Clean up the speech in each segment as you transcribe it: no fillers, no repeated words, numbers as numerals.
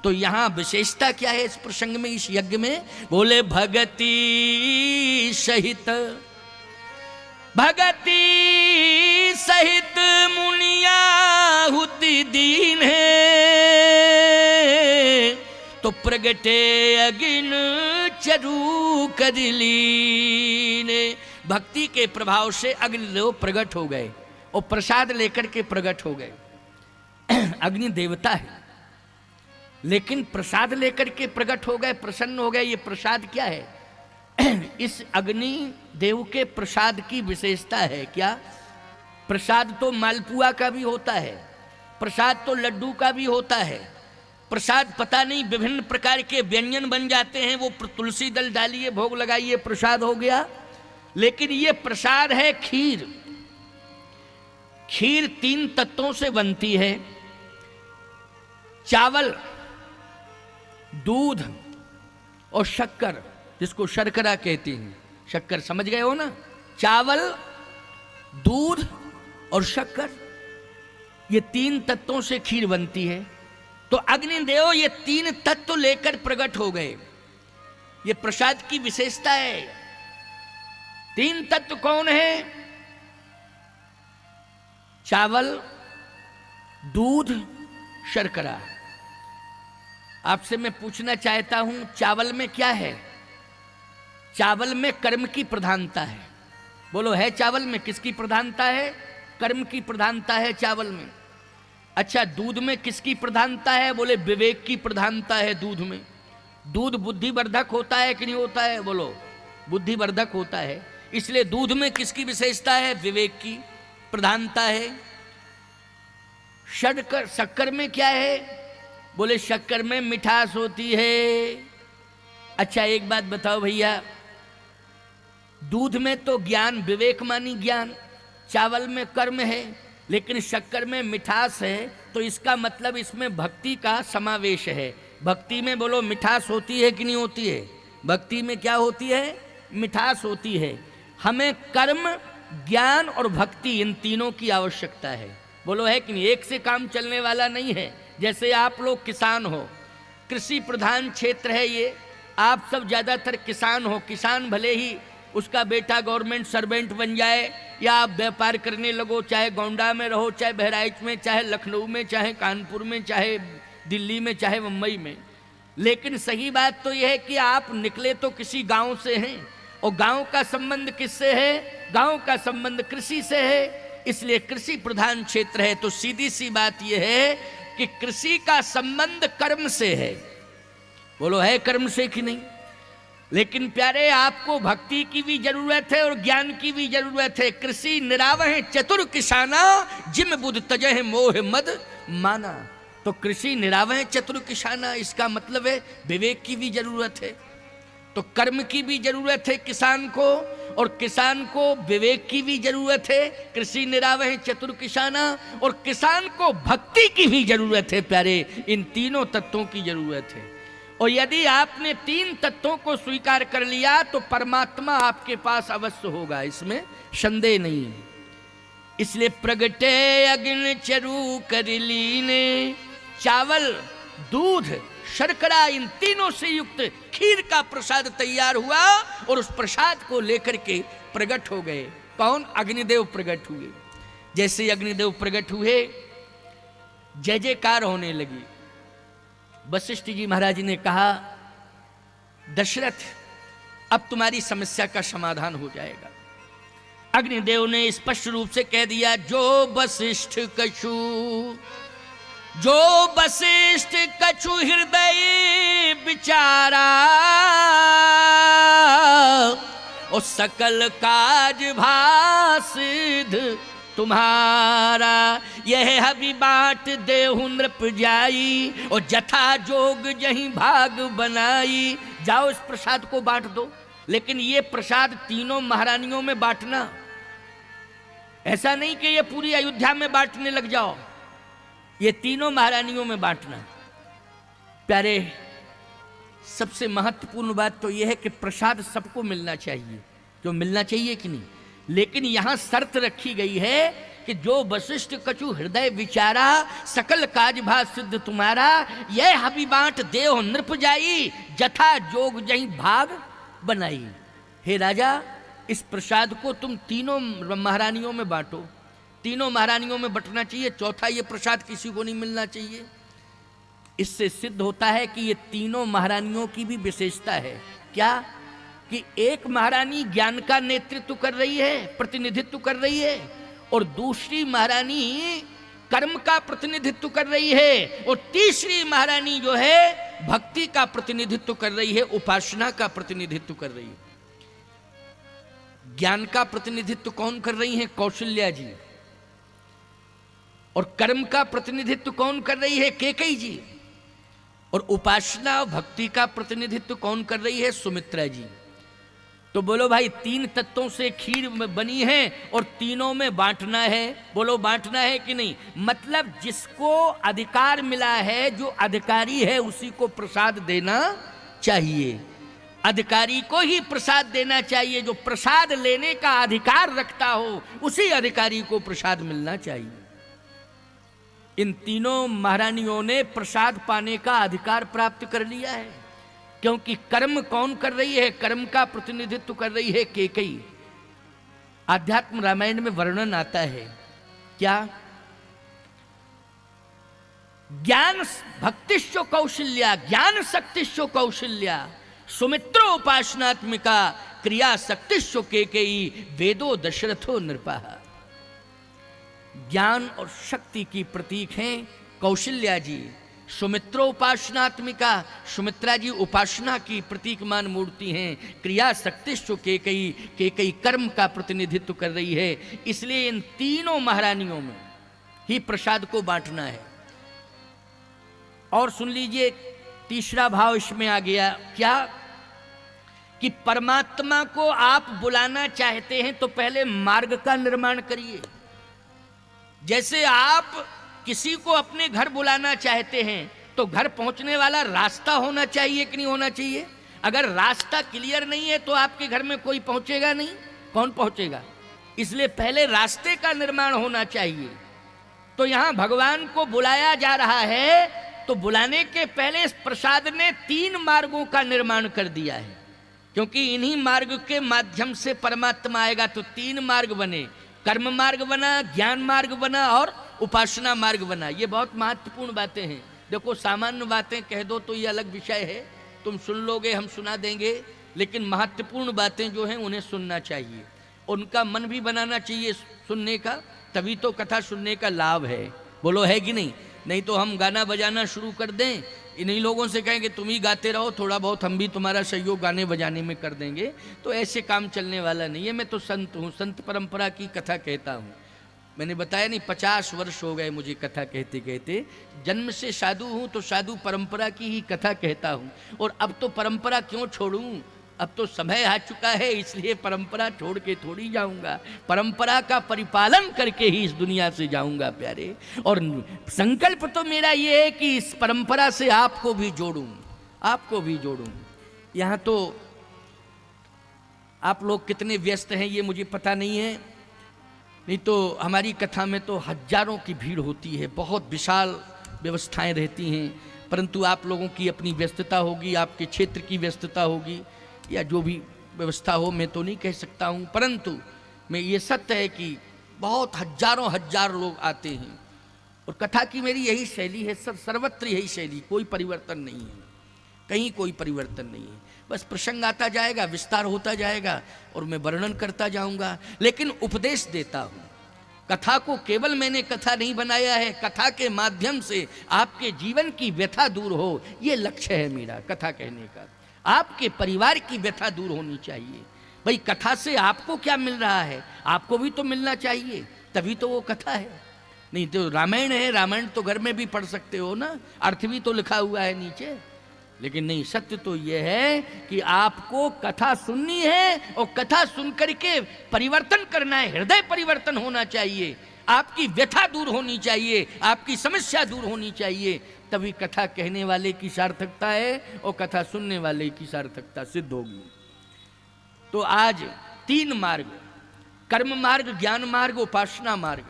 तो यहां विशेषता क्या है इस प्रसंग में, इस यज्ञ में? बोले भगति सहित, भगति सहित मुनियाहुति दीन है, तो प्रगटे अगिन चरु करिलीन। भक्ति के प्रभाव से अग्निदेव प्रकट हो गए और प्रसाद लेकर के प्रकट हो गए। अग्नि देवता है लेकिन प्रसाद लेकर के प्रकट हो गए, प्रसन्न हो गए। ये प्रसाद क्या है? इस अग्नि देव के प्रसाद की विशेषता है क्या? प्रसाद तो मालपुआ का भी होता है, प्रसाद तो लड्डू का भी होता है, प्रसाद पता नहीं विभिन्न प्रकार के व्यंजन बन जाते हैं, वो तुलसी दल डालिए, भोग लगाइए, प्रसाद हो गया। लेकिन ये प्रसाद है खीर। खीर 3 तत्वों से बनती है, चावल, दूध और शक्कर, जिसको शर्करा कहते हैं। शक्कर समझ गए हो ना? चावल, दूध और शक्कर, ये 3 तत्वों से खीर बनती है। तो अग्निदेव ये 3 तत्व लेकर प्रकट हो गए। ये प्रसाद की विशेषता है। 3 तत्व कौन है? चावल, दूध, शर्करा। आपसे मैं पूछना चाहता हूं, चावल में क्या है? चावल में कर्म की प्रधानता है। बोलो, है चावल में किसकी प्रधानता है? कर्म की प्रधानता है चावल में। अच्छा, दूध में किसकी प्रधानता है? बोले, विवेक की प्रधानता है दूध में। दूध बुद्धिवर्धक होता है कि नहीं होता है? बोलो, बुद्धिवर्धक होता है। इसलिए दूध में किसकी विशेषता है? विवेक की प्रधानता है। शक्कर में क्या है? बोले, शक्कर में मिठास होती है। अच्छा, एक बात बताओ भैया, दूध में तो ज्ञान, विवेक मानी ज्ञान, चावल में कर्म है, लेकिन शक्कर में मिठास है, तो इसका मतलब इसमें भक्ति का समावेश है। भक्ति में बोलो मिठास होती है कि नहीं होती है? भक्ति में क्या होती है? मिठास होती है। हमें कर्म, ज्ञान और भक्ति, इन तीनों की आवश्यकता है। बोलो, है कि नहीं? एक से काम चलने वाला नहीं है। जैसे आप लोग किसान हो, कृषि प्रधान क्षेत्र है ये, आप सब ज़्यादातर किसान हो। किसान भले ही उसका बेटा गवर्नमेंट सर्वेंट बन जाए, या आप व्यापार करने लगो, चाहे गोंडा में रहो, चाहे बहराइच में, चाहे लखनऊ में, चाहे कानपुर में, चाहे दिल्ली में, चाहे मुंबई में, लेकिन सही बात तो यह है कि आप निकले तो किसी गांव से हैं, और गांव का संबंध किससे है? गांव का संबंध कृषि से है। इसलिए कृषि प्रधान क्षेत्र है। तो सीधी सी बात यह है कि कृषि का संबंध कर्म से है। बोलो, है कर्म से कि नहीं? लेकिन प्यारे, आपको भक्ति की भी जरूरत है और ज्ञान की भी जरूरत है। कृषि निरावह चतुर किसाना, जिम बुध तजह मोह मद माना। तो कृषि निरावह चतुर किसाना, इसका मतलब है विवेक की भी जरूरत है, तो कर्म की भी जरूरत है किसान को, और किसान को विवेक की भी जरूरत है। कृषि निरावह चतुर किसाना, और किसान को भक्ति की भी जरूरत है। प्यारे, इन तीनों तत्वों की जरूरत है। और यदि आपने 3 तत्वों को स्वीकार कर लिया तो परमात्मा आपके पास अवश्य होगा, इसमें संदेह नहीं है। इसलिए प्रगटे अग्नि चरु करिलीने, चावल, दूध, शर्करा, इन तीनों से युक्त खीर का प्रसाद तैयार हुआ, और उस प्रसाद को लेकर के प्रकट हो गए। कौन? अग्निदेव प्रकट हुए। जैसे अग्निदेव प्रकट हुए, जय जयकार होने लगी। वशिष्ठ जी महाराज ने कहा, दशरथ, अब तुम्हारी समस्या का समाधान हो जाएगा। अग्निदेव ने स्पष्ट रूप से कह दिया, जो वशिष्ठ कछु, जो वशिष्ठ कछु हृदय विचारा, और सकल काज भासिद्ध तुम्हारा। यह हबि बाट देहु नृप जाई, और जथा जोग जहीं भाग बनाई। जाओ इस प्रसाद को बांट दो, लेकिन ये प्रसाद तीनों महारानियों में बांटना। ऐसा नहीं कि ये पूरी अयोध्या में बांटने लग जाओ, ये तीनों महारानियों में बांटना। प्यारे, सबसे महत्वपूर्ण बात तो यह है कि प्रसाद सबको मिलना चाहिए, जो मिलना चाहिए कि नहीं। लेकिन यहां शर्त रखी गई है कि जो वशिष्ठ कछु हृदय विचारा, सकल काज भा सिद्ध तुम्हारा। यह हबी बांट देव नृप जाई, जथा जोग जहीं भाग बनाई। हे राजा, इस प्रसाद को तुम तीनों महारानियों में बांटो। तीनों महारानियों में बंटना चाहिए, चौथा ये प्रसाद किसी को नहीं मिलना चाहिए। इससे सिद्ध होता है कि ये तीनों महारानियों की भी विशेषता है। क्या? कि एक महारानी ज्ञान का नेतृत्व कर रही है, प्रतिनिधित्व कर रही है, और दूसरी महारानी कर्म का प्रतिनिधित्व कर रही है, और तीसरी महारानी जो है भक्ति का प्रतिनिधित्व कर रही है, उपासना का प्रतिनिधित्व कर रही है। ज्ञान का प्रतिनिधित्व कौन कर रही है? कौशल्या जी। और कर्म का प्रतिनिधित्व कौन कर रही है? कैकेयी जी। और उपासना और भक्ति का प्रतिनिधित्व कौन कर रही है? सुमित्रा जी। तो बोलो भाई, तीन तत्वों से खीर बनी है और तीनों में बांटना है। बोलो बांटना है कि नहीं? मतलब जिसको अधिकार मिला है, जो अधिकारी है, उसी को प्रसाद देना चाहिए। अधिकारी को ही प्रसाद देना चाहिए। जो प्रसाद लेने का अधिकार रखता हो, उसी अधिकारी को प्रसाद मिलना चाहिए। इन तीनों महारानियों ने प्रसाद पाने का अधिकार प्राप्त कर लिया है, क्योंकि कर्म कौन कर रही है? कर्म का प्रतिनिधित्व कर रही है कैकेयी। आध्यात्म रामायण में वर्णन आता है क्या? ज्ञान भक्तिश्चो कौशल्या, ज्ञान शक्तिश्चो कौशल्या, सुमित्रो उपासनात्मिका, क्रिया शक्तिश्चो कैकेयी, वेदो दशरथो नृपः। ज्ञान और शक्ति की प्रतीक हैं कौशल्या जी। सुमित्रो उपासनात्मिका, सुमित्रा जी उपासना की प्रतीकमान मूर्ति हैं। क्रिया शक्तिश्चो कैकेयी, कैकेयी कर्म का प्रतिनिधित्व कर रही है। इसलिए इन तीनों महारानियों में ही प्रसाद को बांटना है। और सुन लीजिए, तीसरा भाव इसमें आ गया क्या? कि परमात्मा को आप बुलाना चाहते हैं तो पहले मार्ग का निर्माण करिए। जैसे आप किसी को अपने घर बुलाना चाहते हैं तो घर पहुंचने वाला रास्ता होना चाहिए कि नहीं होना चाहिए? अगर रास्ता क्लियर नहीं है तो आपके घर में कोई पहुंचेगा नहीं। कौन पहुंचेगा? इसलिए पहले रास्ते का निर्माण होना चाहिए। तो यहां भगवान को बुलाया जा रहा है, तो बुलाने के पहले इस प्रसाद ने तीन मार्गों का निर्माण कर दिया है, क्योंकि इन्हीं मार्ग के माध्यम से परमात्मा आएगा। तो तीन मार्ग बने, कर्म मार्ग बना, ज्ञान मार्ग बना और उपासना मार्ग बना। ये बहुत महत्वपूर्ण बातें हैं। देखो, सामान्य बातें कह दो तो ये अलग विषय है, तुम सुन लोगे, हम सुना देंगे, लेकिन महत्वपूर्ण बातें जो हैं उन्हें सुनना चाहिए, उनका मन भी बनाना चाहिए सुनने का, तभी तो कथा सुनने का लाभ है। बोलो है कि नहीं? नहीं तो हम गाना बजाना शुरू कर दें, इन्हीं लोगों से कहेंगे तुम ही गाते रहो, थोड़ा बहुत हम भी तुम्हारा सहयोग गाने बजाने में कर देंगे, तो ऐसे काम चलने वाला नहीं है। मैं तो संत हूँ, संत परंपरा की कथा कहता हूँ। मैंने बताया नहीं, 50 वर्ष हो गए मुझे कथा कहते कहते। जन्म से साधु हूँ तो साधु परंपरा की ही कथा कहता हूँ। और अब तो परंपरा क्यों छोड़ूं? अब तो समय आ चुका है, इसलिए परंपरा छोड़ के थोड़ी जाऊंगा। परंपरा का परिपालन करके ही इस दुनिया से जाऊंगा प्यारे। और संकल्प तो मेरा ये है कि इस परंपरा से आपको भी जोड़ूं, आपको भी जोड़ूं। यहाँ तो आप लोग कितने व्यस्त हैं ये मुझे पता नहीं है, नहीं तो हमारी कथा में तो हजारों की भीड़ होती है, बहुत विशाल व्यवस्थाएं रहती हैं, परंतु आप लोगों की अपनी व्यस्तता होगी, आपके क्षेत्र की व्यस्तता होगी, या जो भी व्यवस्था हो, मैं तो नहीं कह सकता हूँ। परंतु मैं ये सत्य है कि बहुत हजार लोग आते हैं, और कथा की मेरी यही शैली है, सर्वत्र यही शैली, कोई परिवर्तन नहीं है, कहीं कोई परिवर्तन नहीं है। बस प्रसंग आता जाएगा, विस्तार होता जाएगा और मैं वर्णन करता जाऊंगा, लेकिन उपदेश देता हूँ। कथा को केवल मैंने कथा नहीं बनाया है, कथा के माध्यम से आपके जीवन की व्यथा दूर हो, ये लक्ष्य है मेरा कथा कहने का। आपके परिवार की व्यथा दूर होनी चाहिए। भाई कथा से आपको क्या मिल रहा है? आपको भी तो मिलना चाहिए, तभी तो वो कथा है। नहीं तो रामायण है, रामायण तो घर में भी पढ़ सकते हो ना, अर्थ भी तो लिखा हुआ है नीचे। लेकिन नहीं, सत्य तो यह है कि आपको कथा सुननी है और कथा सुन करके परिवर्तन करना है, हृदय परिवर्तन होना चाहिए, आपकी व्यथा दूर होनी चाहिए, आपकी समस्या दूर होनी चाहिए, तभी कथा कहने वाले की सार्थकता है और कथा सुनने वाले की सार्थकता सिद्ध होगी। तो आज तीन मार्ग, कर्म मार्ग, ज्ञान मार्ग, उपासना मार्ग,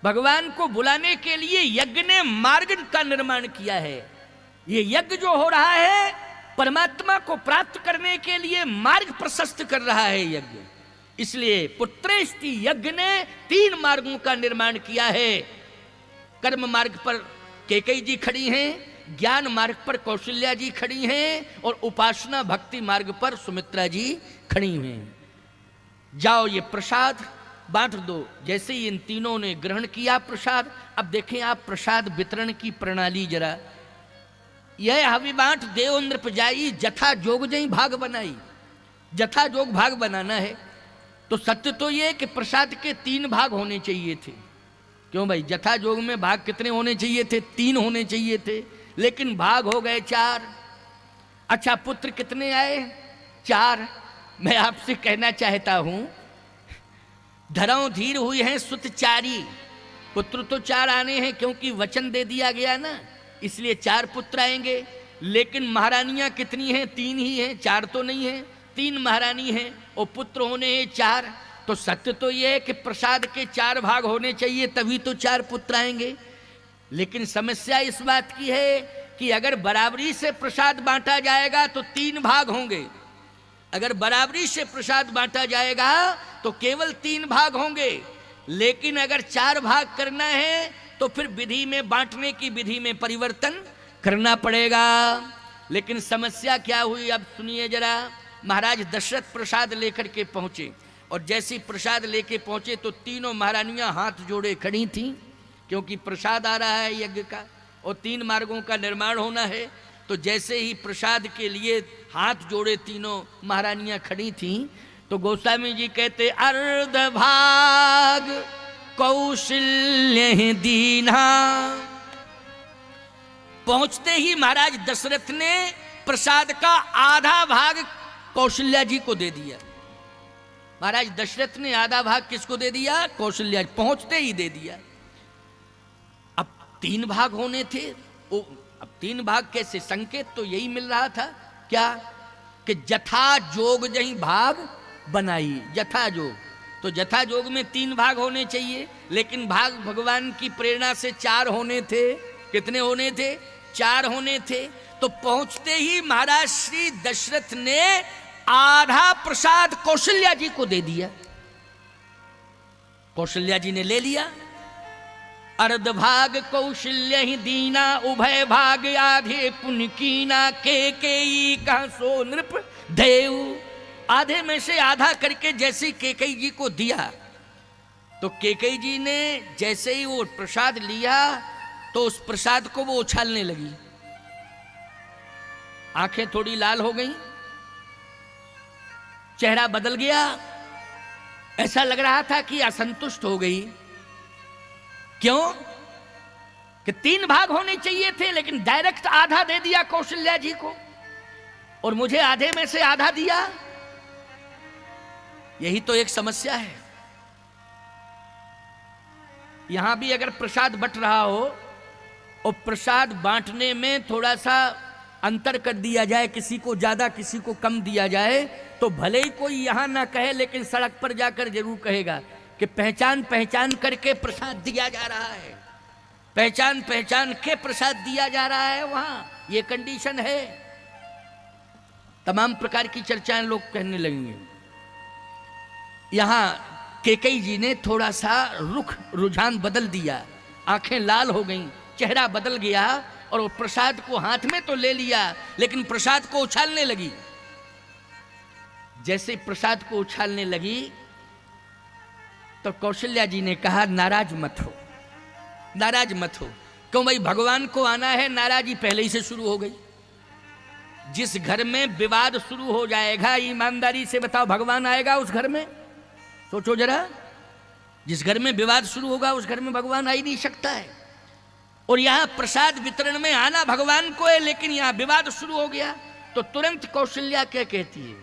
भगवान को बुलाने के लिए यज्ञ ने मार्ग का निर्माण किया है। ये यज्ञ जो हो रहा है परमात्मा को प्राप्त करने के लिए मार्ग प्रशस्त कर रहा है यज्ञ। इसलिए पुत्रेष्टि यज्ञ ने 3 मार्गों का निर्माण किया है। कर्म मार्ग पर कैकेयी जी खड़ी हैं, ज्ञान मार्ग पर कौशल्या जी खड़ी हैं और उपासना भक्ति मार्ग पर सुमित्रा जी खड़ी हुई हैं। जाओ ये प्रसाद बांट दो। जैसे ही इन तीनों ने ग्रहण किया प्रसाद, अब देखें आप प्रसाद वितरण की प्रणाली जरा। यह हवि बांट देव नृप जाई, जथा जोग जई भाग बनाई। जथा जोग भाग बनाना है तो सत्य तो यह कि प्रसाद के 3 भाग होने चाहिए थे। क्यों भाई, जथा जोग में भाग कितने होने चाहिए थे? 3 होने चाहिए थे, लेकिन भाग हो गए 4। अच्छा, पुत्र कितने आए? 4। मैं आपसे कहना चाहता हूं, धरौ धीर हुई है सुत 4। पुत्र तो 4 आने हैं क्योंकि वचन दे दिया गया ना, इसलिए 4 पुत्र आएंगे। लेकिन महारानियां कितनी हैं? 3 ही हैं, 4 तो नहीं है। 3 महारानी हैं और पुत्र होने हैं 4। तो सत्य तो यह है कि प्रसाद के 4 भाग होने चाहिए, तभी तो 4 पुत्र आएंगे। लेकिन समस्या इस बात की है कि अगर बराबरी से प्रसाद बांटा जाएगा तो 3 भाग होंगे। अगर बराबरी से प्रसाद बांटा जाएगा तो केवल 3 भाग होंगे। लेकिन अगर 4 भाग करना है तो फिर विधि में, बांटने की विधि में परिवर्तन करना पड़ेगा। लेकिन समस्या क्या हुई अब सुनिए जरा। महाराज दशरथ प्रसाद लेकर के पहुंचे और जैसी प्रसाद लेके पहुंचे तो तीनों महारानियां हाथ जोड़े खड़ी थीं, क्योंकि प्रसाद आ रहा है यज्ञ का और 3 मार्गों का निर्माण होना है। तो जैसे ही प्रसाद के लिए हाथ जोड़े तीनों महारानियां खड़ी थीं तो गोस्वामी जी कहते, अर्ध भाग कौशल्य दीना। पहुंचते ही महाराज दशरथ ने प्रसाद का आधा भाग कौशल्या जी को दे दिया। महाराज दशरथ ने आधा भाग किसको दे दिया? कौशल्या। पहुंचते ही दे दिया। अब 3 भाग होने थे। अब 3 भाग कैसे? संकेत तो यही मिल रहा था क्या कि जथा जोग जही भाग बनाई। जथा जोग, तो जथा जोग में 3 भाग होने चाहिए, लेकिन भाग भगवान की प्रेरणा से 4 होने थे। कितने होने थे? 4 होने थे। तो पहुंचते ही महाराज श्री दशरथ ने आधा प्रसाद कौशल्या जी को दे दिया। कौशल्या जी ने ले लिया। अर्ध भाग कौशल्य ही दीना, उभय भाग आधे पुण्य कीना। कैकेयी कहा सो नृप देव। आधे में से आधा करके जैसे कैकेयी जी को दिया तो कैकेयी जी ने जैसे ही वो प्रसाद लिया तो उस प्रसाद को वो उछालने लगी। आंखें थोड़ी लाल हो गई, चेहरा बदल गया, ऐसा लग रहा था कि असंतुष्ट हो गई। क्यों कि 3 भाग होने चाहिए थे, लेकिन डायरेक्ट आधा दे दिया कौशल्या जी को और मुझे आधे में से आधा दिया। यही तो एक समस्या है। यहां भी अगर प्रसाद बंट रहा हो और प्रसाद बांटने में थोड़ा सा अंतर कर दिया जाए, किसी को ज्यादा किसी को कम दिया जाए, तो भले ही कोई यहां ना कहे, लेकिन सड़क पर जाकर जरूर कहेगा कि पहचान पहचान करके प्रसाद दिया जा रहा है, पहचान पहचान के प्रसाद दिया जा रहा है। वहां ये कंडीशन है। तमाम प्रकार की चर्चाएं लोग कहने लगेंगे। यहां कैकेयी जी ने थोड़ा सा रुझान बदल दिया, आंखें लाल हो गईं, चेहरा बदल गया और वो प्रसाद को हाथ में तो ले लिया लेकिन प्रसाद को उछालने लगी। जैसे प्रसाद को उछालने लगी तो कौशल्या जी ने कहा, नाराज मत हो, नाराज मत हो। क्यों भाई, भगवान को आना है, नाराजी पहले ही से शुरू हो गई। जिस घर में विवाद शुरू हो जाएगा, ईमानदारी से बताओ, भगवान आएगा उस घर में? सोचो जरा। जिस घर में विवाद शुरू होगा उस घर में भगवान आ ही नहीं सकता है। और यहां प्रसाद वितरण में आना भगवान को है, लेकिन यहां विवाद शुरू हो गया तो तुरंत कौशल्या क्या कहती है,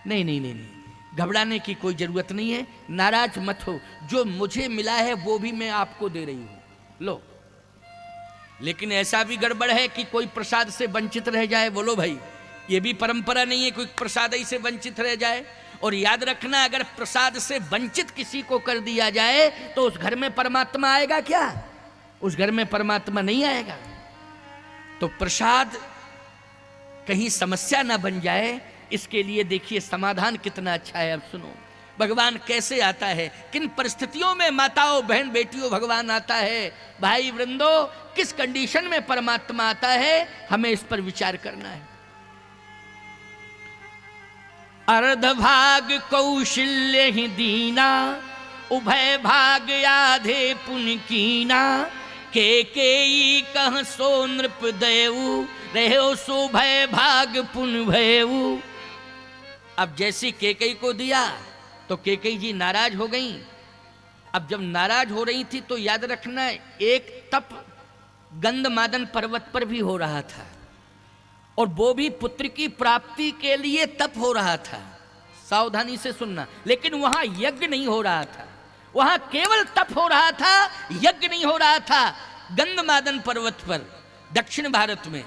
नहीं नहीं नहीं नहीं, घबराने की कोई जरूरत नहीं है, नाराज मत हो, जो मुझे मिला है वो भी मैं आपको दे रही हूं, लो। लेकिन ऐसा भी गड़बड़ है कि कोई प्रसाद से वंचित रह जाए। बोलो भाई, ये भी परंपरा नहीं है कोई प्रसाद ही से वंचित रह जाए। और याद रखना, अगर प्रसाद से वंचित किसी को कर दिया जाए तो उस घर में परमात्मा आएगा क्या? उस घर में परमात्मा नहीं आएगा। तो प्रसाद कहीं समस्या ना बन जाए, इसके लिए देखिए समाधान कितना अच्छा है। अब सुनो भगवान कैसे आता है, किन परिस्थितियों में माताओं बहन बेटियों भगवान आता है, भाई वृंदो किस कंडीशन में परमात्मा आता है, हमें इस पर विचार करना है। अर्धभाग कौशल्य ही दीना, उभय भाग आधे पुन कीना, केकेयी कह सो नृप देऊ, रहो सो भय भाग पुन भयऊ। अब जैसी केकई को दिया तो केकई जी नाराज हो गई। अब जब नाराज हो रही थी तो याद रखना, एक तप गंधमादन पर्वत पर भी हो रहा था, और वो भी पुत्र की प्राप्ति के लिए तप हो रहा था। सावधानी से सुनना, लेकिन वहां यज्ञ नहीं हो रहा था, वहां केवल तप हो रहा था, यज्ञ नहीं हो रहा था। गंधमादन पर्वत पर दक्षिण भारत में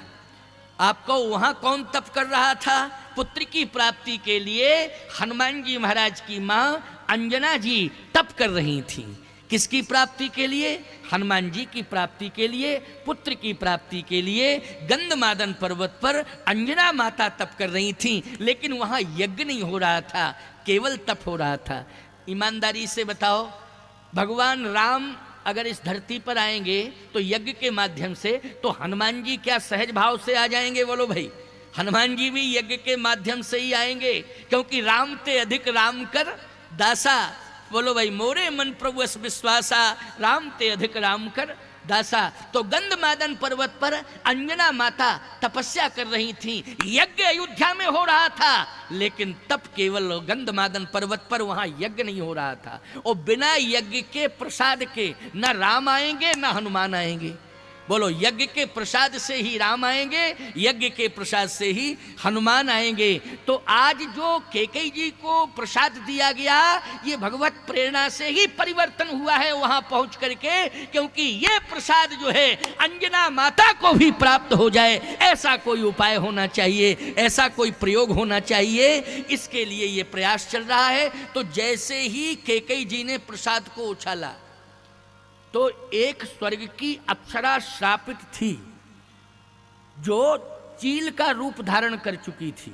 आपको वहां कौन तप कर रहा था? पुत्र की प्राप्ति के लिए हनुमान जी महाराज की मां अंजना जी तप कर रही थी। किसकी प्राप्ति के लिए? हनुमान जी की प्राप्ति के लिए, पुत्र की प्राप्ति के लिए गंधमादन पर्वत पर अंजना माता तप कर रही थी, लेकिन वहां यज्ञ नहीं हो रहा था, केवल तप हो रहा था। ईमानदारी से बताओ, भगवान राम अगर इस धरती पर आएंगे तो यज्ञ के माध्यम से, तो हनुमान जी क्या सहज भाव से आ जाएंगे? बोलो भाई, हनुमान जी भी यज्ञ के माध्यम से ही आएंगे, क्योंकि राम ते अधिक राम कर दासा। बोलो भाई, मोरे मन प्रभु अस विश्वासा, राम ते अधिक राम कर दासा। तो गंधमादन पर्वत पर अंजना माता तपस्या कर रही थी, यज्ञ अयोध्या में हो रहा था, लेकिन तप केवल गंधमादन पर्वत पर, वहां यज्ञ नहीं हो रहा था। और बिना यज्ञ के प्रसाद के न राम आएंगे न हनुमान आएंगे। बोलो, यज्ञ के प्रसाद से ही राम आएंगे, यज्ञ के प्रसाद से ही हनुमान आएंगे। तो आज जो केकई जी को प्रसाद दिया गया, ये भगवत प्रेरणा से ही परिवर्तन हुआ है वहां पहुंच करके, क्योंकि ये प्रसाद जो है अंजना माता को भी प्राप्त हो जाए, ऐसा कोई उपाय होना चाहिए, ऐसा कोई प्रयोग होना चाहिए। इसके लिए ये प्रयास चल रहा है। तो जैसे ही केकई जी ने प्रसाद को उछाला तो एक स्वर्ग की अप्सरा श्रापित थी, जो चील का रूप धारण कर चुकी थी।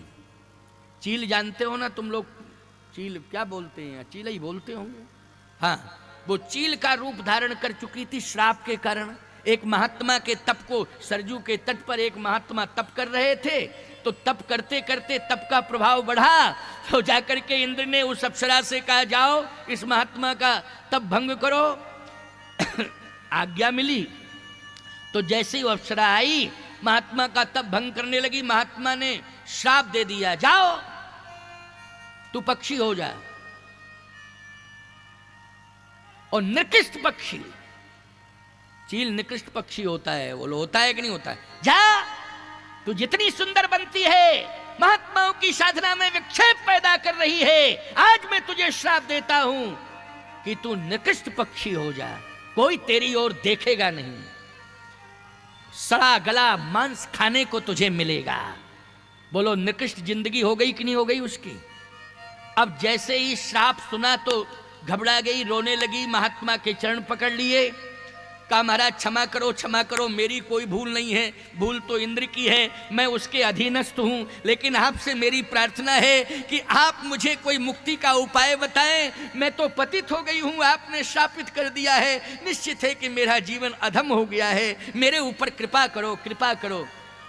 चील जानते हो ना तुम लोग? चील क्या बोलते हैं? चील ही बोलते होंगे। हाँ, वो चील का रूप धारण कर चुकी थी श्राप के कारण। एक महात्मा के तप को, सरजू के तट पर एक महात्मा तप कर रहे थे, तो तप करते करते तप का प्रभाव बढ़ा, तो जाकर के इंद्र ने उस अप्सरा से कहा, जाओ इस महात्मा का तप भंग करो। आज्ञा मिली। तो जैसे ही अप्सरा आई, महात्मा का तप भंग करने लगी, महात्मा ने श्राप दे दिया, जाओ तू पक्षी हो जा। और निकृष्ट पक्षी, चील निकृष्ट पक्षी होता है, वो होता है कि नहीं होता है? जा, तू जितनी सुंदर बनती है, महात्माओं की साधना में विक्षेप पैदा कर रही है, आज मैं तुझे श्राप देता हूं कि तू निकृष्ट पक्षी हो जा, कोई तेरी ओर देखेगा नहीं, सड़ा गला मांस खाने को तुझे मिलेगा। बोलो, निकृष्ट जिंदगी हो गई कि नहीं हो गई उसकी? अब जैसे ही श्राप सुना तो घबरा गई, रोने लगी, महात्मा के चरण पकड़ लिए, कहा महाराज क्षमा करो, मेरी कोई भूल नहीं है, भूल तो इंद्र की है, मैं उसके अधीनस्थ हूँ, लेकिन आपसे मेरी प्रार्थना है कि आप मुझे कोई मुक्ति का उपाय बताएं, मैं तो पतित हो गई हूँ, आपने शापित कर दिया है, निश्चित है कि मेरा जीवन अधम हो गया है, मेरे ऊपर कृपा करो।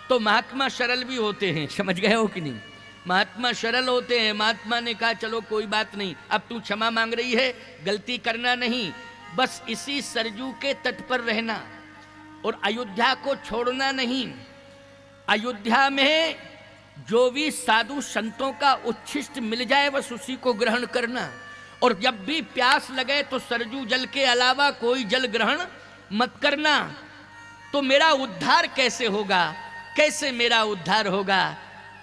तो महात्मा सरल भी होते हैं, समझ गए हो कि नहीं? महात्मा सरल होते हैं। महात्मा ने कहा चलो कोई बात नहीं, अब तू क्षमा मांग रही है, गलती करना नहीं, बस इसी सरजू के तट पर रहना और अयोध्या को छोड़ना नहीं। अयोध्या में जो भी साधु संतों का उच्छिष्ट मिल जाए बस उसी को ग्रहण करना, और जब भी प्यास लगे तो सरजू जल के अलावा कोई जल ग्रहण मत करना। तो मेरा उद्धार कैसे होगा? कैसे मेरा उद्धार होगा?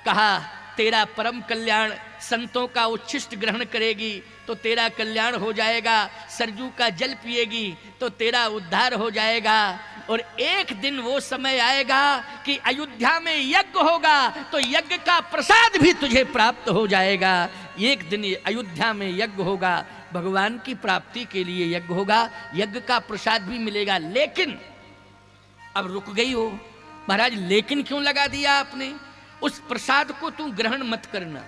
कहा तेरा परम कल्याण, संतों का उच्छिष्ट ग्रहण करेगी तो तेरा कल्याण हो जाएगा, सरजू का जल पिएगी तो तेरा उद्धार हो जाएगा। और एक दिन वो समय आएगा कि अयोध्या में यज्ञ होगा तो यज्ञ का प्रसाद भी तुझे प्राप्त हो जाएगा। एक दिन अयोध्या में यज्ञ होगा, भगवान की प्राप्ति के लिए यज्ञ होगा, यज्ञ का प्रसाद भी मिलेगा। लेकिन अब रुक गई हो महाराज, लेकिन क्यों लगा दिया आपने? उस प्रसाद को तू ग्रहण मत करना,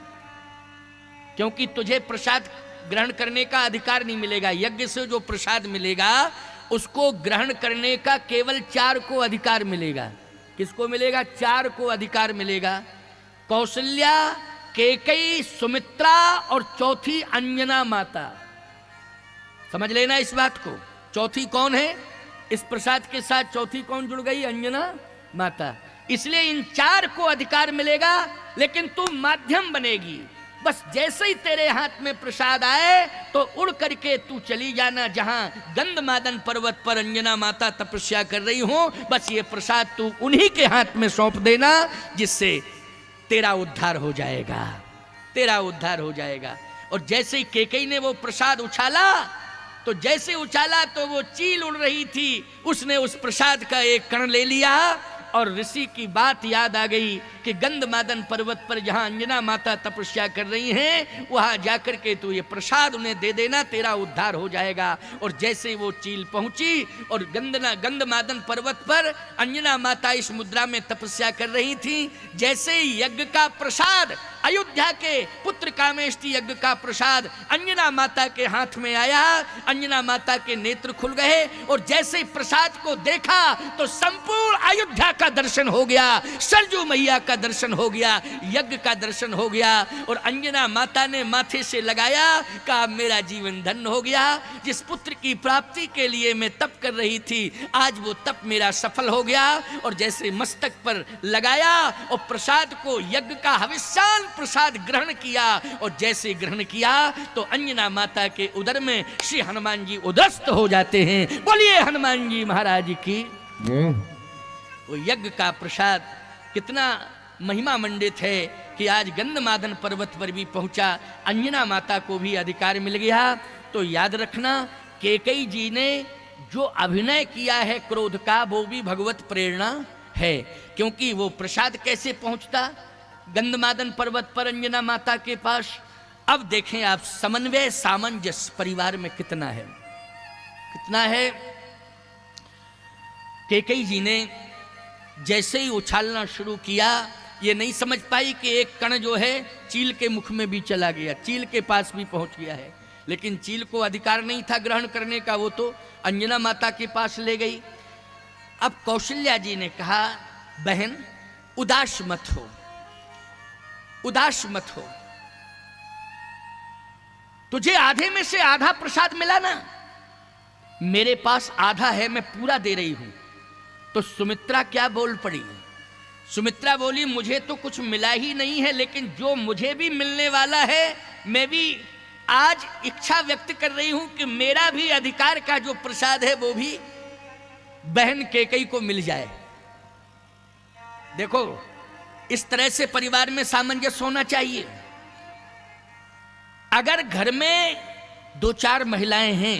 क्योंकि तुझे प्रसाद ग्रहण करने का अधिकार नहीं मिलेगा। यज्ञ से जो प्रसाद मिलेगा उसको ग्रहण करने का केवल 4 को अधिकार मिलेगा। किसको मिलेगा? 4 को अधिकार मिलेगा। कौशल्या, कैकेयी, सुमित्रा और चौथी अंजना माता। समझ लेना इस बात को। चौथी कौन है? इस प्रसाद के साथ चौथी कौन जुड़ गई? अंजना माता। इसलिए इन 4 को अधिकार मिलेगा, लेकिन तू माध्यम बनेगी। बस जैसे ही तेरे हाथ में प्रसाद आए तो उड़ करके तू चली जाना जहां गंधमादन पर्वत पर अंजना माता तपस्या कर रही हो। बस ये प्रसाद तू उन्हीं के हाथ में सौंप देना, जिससे तेरा उद्धार हो जाएगा, तेरा उद्धार हो जाएगा। और जैसे ही कैकेयी ने वो प्रसाद उछाला, तो जैसे उछाला तो वो चील उड़ रही थी, उसने उस प्रसाद का एक कण ले लिया और ऋषि की बात याद आ गई कि गंधमादन पर्वत पर जहां अंजना माता तपस्या कर रही हैं, वहां जाकर के तू ये प्रसाद उन्हें दे देना, तेरा उद्धार हो जाएगा। और जैसे वो चील पहुंची और गंधमादन पर्वत पर अंजना माता इस मुद्रा में तपस्या कर रही थी, जैसे ही यज्ञ का प्रसाद, अयोध्या के पुत्र कामेष्टि यज्ञ का प्रसाद अंजना माता के हाथ में आया, अंजना माता के नेत्र खुल गए और जैसे ही प्रसाद को देखा तो संपूर्ण अयोध्या का दर्शन हो गया, सरजू मैया का दर्शन हो गया, यज्ञ का दर्शन हो गया। और अंजना माता ने माथे से लगाया, कहा मेरा जीवन धन्य हो गया। जिस पुत्र की प्राप्ति के लिए मैं तप कर रही थी, आज वो तप मेरा सफल हो गया। और जैसे मस्तक पर लगाया और प्रसाद को, यज्ञ का हविष्यान प्रसाद ग्रहण किया, और जैसे ग्रहण किया तो अंजना माता के उदर में श्री हनुमान जी उदस्त हो जाते हैं। बोलिए हनुमान जी महाराज की। वो यज्ञ का प्रसाद कितना महिमा मंडित है कि आज गंधमादन पर्वत पर भी पहुंचा, अंजना माता को भी अधिकार मिल गया। तो याद रखना, कैकेयी जी ने जो अभिनय किया है क्रोध का, वो भी भगवत प्रेरणा है। क्योंकि वो प्रसाद कैसे पहुंचता गंधमादन पर्वत पर अंजना माता के पास। अब देखें आप, समन्वय सामंजस्य परिवार में कितना है, कितना है। कैकेयी जी ने जैसे ही उछालना शुरू किया, ये नहीं समझ पाई कि एक कण जो है चील के मुख में भी चला गया, चील के पास भी पहुंच गया है। लेकिन चील को अधिकार नहीं था ग्रहण करने का, वो तो अंजना माता के पास ले गई। अब कौशल्या जी ने कहा, बहन उदास मत हो, उदास मत हो, तुझे आधे में से आधा प्रसाद मिला ना, मेरे पास आधा है, मैं पूरा दे रही हूं। तो सुमित्रा क्या बोल पड़ी? सुमित्रा बोली, मुझे तो कुछ मिला ही नहीं है, लेकिन जो मुझे भी मिलने वाला है, मैं भी आज इच्छा व्यक्त कर रही हूं कि मेरा भी अधिकार का जो प्रसाद है वो भी बहन कैकेयी को मिल जाए। देखो, इस तरह से परिवार में सामंजस्य होना चाहिए। अगर घर में 2-4 महिलाएं हैं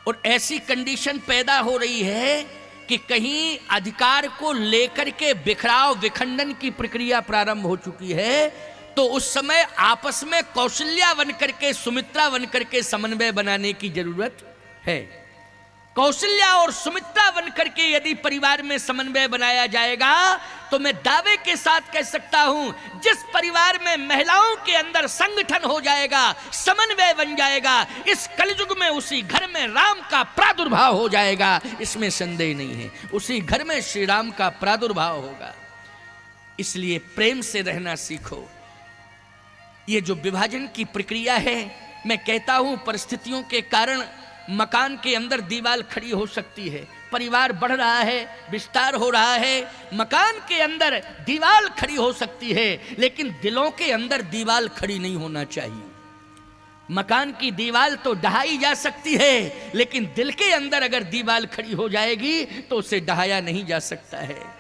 और ऐसी कंडीशन पैदा हो रही है कि कहीं अधिकार को लेकर के बिखराव विखंडन की प्रक्रिया प्रारंभ हो चुकी है, तो उस समय आपस में कौशल्या बनकर के, सुमित्रा बनकर के समन्वय बनाने की जरूरत है। कौशल्या और सुमित्रा बनकर के यदि परिवार में समन्वय बनाया जाएगा तो मैं दावे के साथ कह सकता हूं, जिस परिवार में महिलाओं के अंदर संगठन हो जाएगा, समन्वय बन जाएगा, इस कलयुग में उसी घर में राम का प्रादुर्भाव हो जाएगा, इसमें संदेह नहीं है। उसी घर में श्री राम का प्रादुर्भाव होगा। इसलिए प्रेम से रहना सीखो। ये जो विभाजन की प्रक्रिया है, मैं कहता हूं परिस्थितियों के कारण मकान के अंदर दीवार खड़ी हो सकती है, परिवार बढ़ रहा है, विस्तार हो रहा है, मकान के अंदर दीवार खड़ी हो सकती है, लेकिन दिलों के अंदर दीवार खड़ी नहीं होना चाहिए। मकान की दीवार तो ढहाई जा सकती है, लेकिन दिल के अंदर अगर दीवार खड़ी हो जाएगी तो उसे ढहाया नहीं जा सकता है।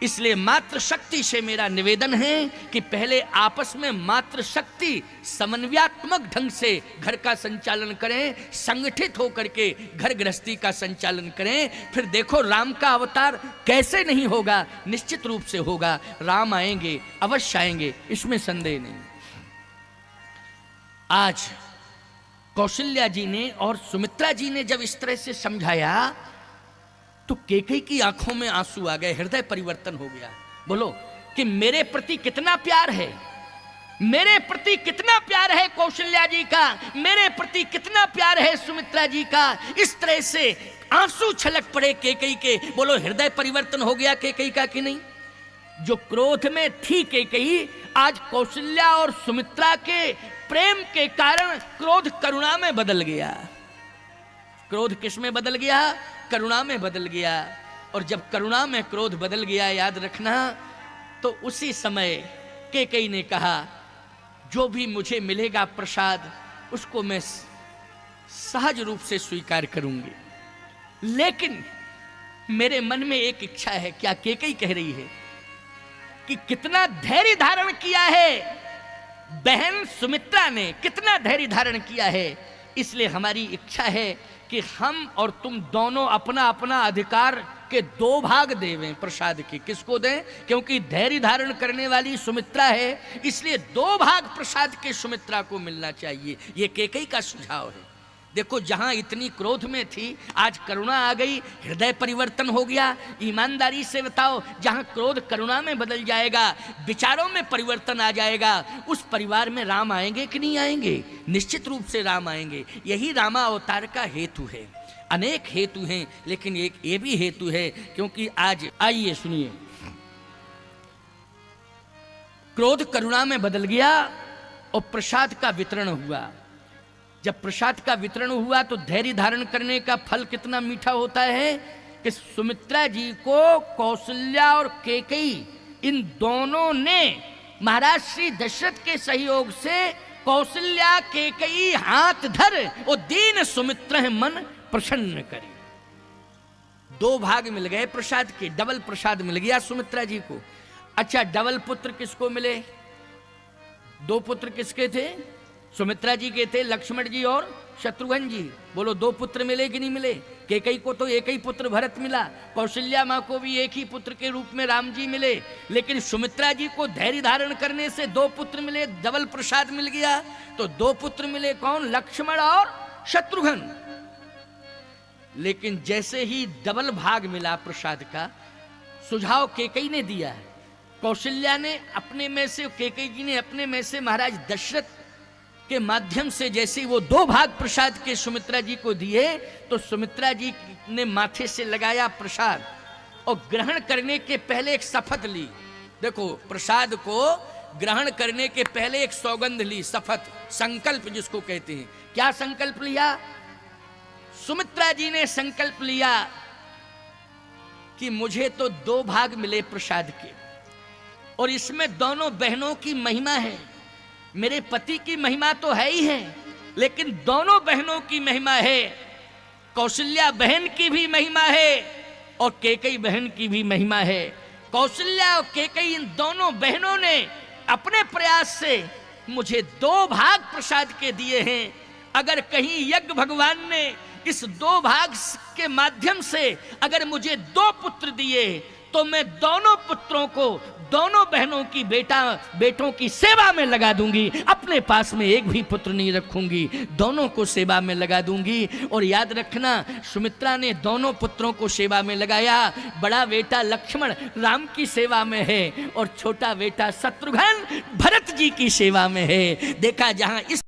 इसलिए मातृशक्ति से मेरा निवेदन है कि पहले आपस में मातृशक्ति समन्वयात्मक ढंग से घर का संचालन करें, संगठित होकर के घर गृहस्थी का संचालन करें। फिर देखो राम का अवतार कैसे नहीं होगा, निश्चित रूप से होगा। राम आएंगे, अवश्य आएंगे, इसमें संदेह नहीं। आज कौशल्या जी ने और सुमित्रा जी ने जब इस तरह से समझाया तो कैकेयी की आंखों में आंसू आ गए, हृदय परिवर्तन हो गया। बोलो कि मेरे प्रति कितना प्यार है, मेरे प्रति कितना प्यार है कौशल्या जी का, मेरे प्रति कितना प्यार है सुमित्रा जी का। इस तरह से आंसू छलक पड़े कैकेयी के। बोलो हृदय परिवर्तन हो गया कैकेयी का कि नहीं? जो क्रोध में थी कैकेयी, आज कौशल्या और सुमित्रा के प्रेम के कारण क्रोध करुणा में बदल गया। क्रोध किस में बदल गया? करुणा में बदल गया। और जब करुणा में क्रोध बदल गया, याद रखना, तो उसी समय कैकेयी ने कहा जो भी मुझे मिलेगा प्रसाद उसको मैं सहज रूप से स्वीकार करूंगी, लेकिन मेरे मन में एक इच्छा है। क्या कैकेयी कह रही है कि कितना धैर्य धारण किया है बहन सुमित्रा ने, कितना धैर्य धारण किया है। इसलिए हमारी इच्छा है कि हम और तुम दोनों अपना अपना अधिकार के 2 भाग देवें प्रसाद के। किसको दें? क्योंकि धैर्य धारण करने वाली सुमित्रा है, इसलिए 2 भाग प्रसाद के सुमित्रा को मिलना चाहिए। ये कैकेयी का सुझाव है। देखो जहां इतनी क्रोध में थी, आज करुणा आ गई, हृदय परिवर्तन हो गया। ईमानदारी से बताओ, जहां क्रोध करुणा में बदल जाएगा, विचारों में परिवर्तन आ जाएगा, उस परिवार में राम आएंगे कि नहीं आएंगे? निश्चित रूप से राम आएंगे। यही रामा अवतार का हेतु है। अनेक हेतु हैं, लेकिन एक ये भी हेतु है, क्योंकि आज आइए सुनिए, क्रोध करुणा में बदल गया और प्रसाद का वितरण हुआ। जब प्रसाद का वितरण हुआ तो धैर्य धारण करने का फल कितना मीठा होता है कि सुमित्रा जी को कौशल्या और कैकेयी इन दोनों ने महाराज श्री दशरथ के सहयोग से कौशल्या कैकेयी हाथ धर और दीन सुमित्र मन प्रसन्न करी। 2 भाग मिल गए प्रसाद के, डबल प्रसाद मिल गया सुमित्रा जी को। अच्छा, डबल पुत्र किसको मिले? 2 पुत्र किसके थे? सुमित्रा जी के थे, लक्ष्मण जी और शत्रुघ्न जी। बोलो 2 पुत्र मिले कि नहीं मिले? कैकेयी को तो एक ही पुत्र भरत मिला, कौशल्या माँ को भी एक ही पुत्र के रूप में राम जी मिले, लेकिन सुमित्रा जी को धैर्य धारण करने से 2 पुत्र मिले, डबल प्रसाद मिल गया। तो 2 पुत्र मिले, कौन? लक्ष्मण और शत्रुघ्न। लेकिन जैसे ही डबल भाग मिला प्रसाद का, सुझाव कैकेयी ने दिया है। कौशल्या ने अपने में से, कैकेयी जी ने अपने में से महाराज दशरथ के माध्यम से जैसे वो 2 भाग प्रसाद के सुमित्रा जी को दिए, तो सुमित्रा जी ने माथे से लगाया प्रसाद और ग्रहण करने के पहले एक शपथ ली। देखो, प्रसाद को ग्रहण करने के पहले एक सौगंध ली, शपथ, संकल्प जिसको कहते हैं। क्या संकल्प लिया? सुमित्रा जी ने संकल्प लिया कि मुझे तो 2 भाग मिले प्रसाद के, और इसमें दोनों बहनों की महिमा है। मेरे पति की महिमा तो है ही है, लेकिन दोनों बहनों की महिमा है। कौशल्या बहन की भी महिमा है और कैकेयी बहन की भी महिमा है। कौशल्या और कैकेयी इन दोनों बहनों ने अपने प्रयास से मुझे 2 भाग प्रसाद के दिए हैं। अगर कहीं यज्ञ भगवान ने इस 2 भाग के माध्यम से अगर मुझे 2 पुत्र दिए, तो मैं दोनों पुत्रों को, दोनों बहनों की बेटों की सेवा में लगा दूंगी। अपने पास में एक भी पुत्र नहीं रखूंगी, दोनों को सेवा में लगा दूंगी। और याद रखना, सुमित्रा ने दोनों पुत्रों को सेवा में लगाया। बड़ा बेटा लक्ष्मण राम की सेवा में है और छोटा बेटा शत्रुघ्न भरत जी की सेवा में है। देखा, जहां इस